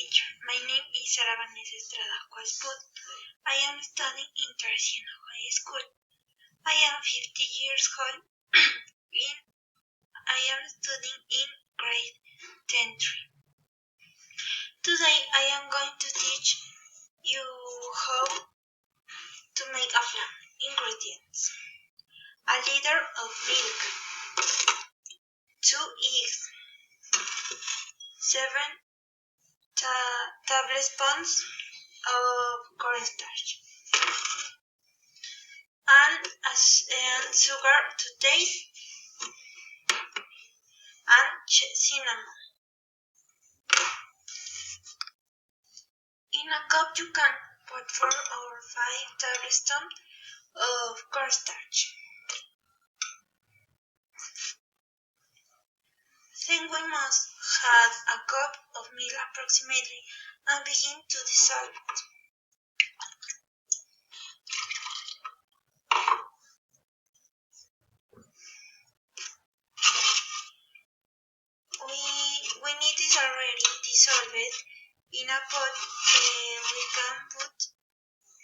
teacher. My name is Sara Vanessa Estrada Cuasput. I am studying in Terciano High School. I am 50 years old. I am studying in grade 10. Today I am going to teach you how to make a flan. Ingredients: a liter of milk, 2 eggs, 7 tablespoons of cornstarch, and sugar to taste, and cinnamon. In a cup you can put 4 or 5 tablespoons of cornstarch. Then we must add a cup of milk approximately and begin to dissolve it. When it is already dissolved in a pot, we can put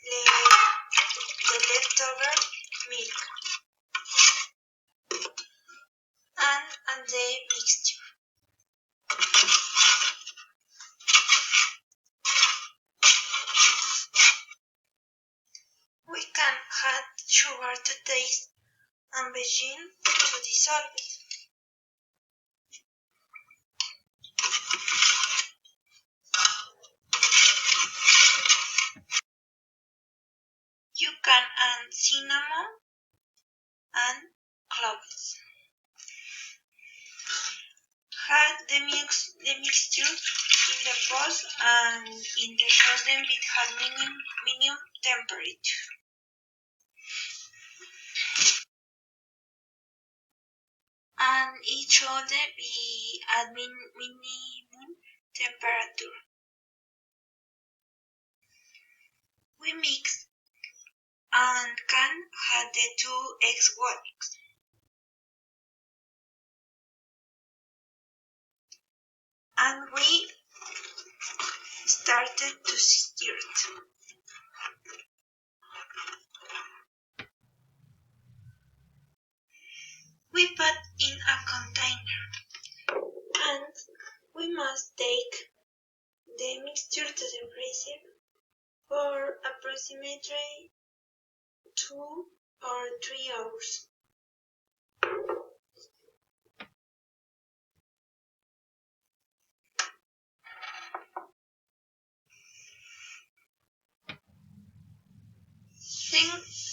the leftover milk and the mixture. We can add sugar to taste and begin to dissolve it. You can add cinnamon and cloves. Add the mixture in the pot and in the oven with high medium temperature. And it should be at minimum temperature. We mix and can add the 2 egg whites. And we started to stir it. We put in a container and we must take the mixture to the freezer for approximately 2 or 3 hours.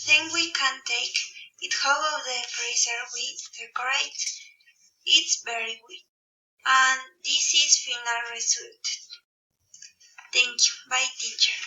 Then we can take it out of the freezer with the grate. It's very good. And this is final result. Thank you. Bye, teacher.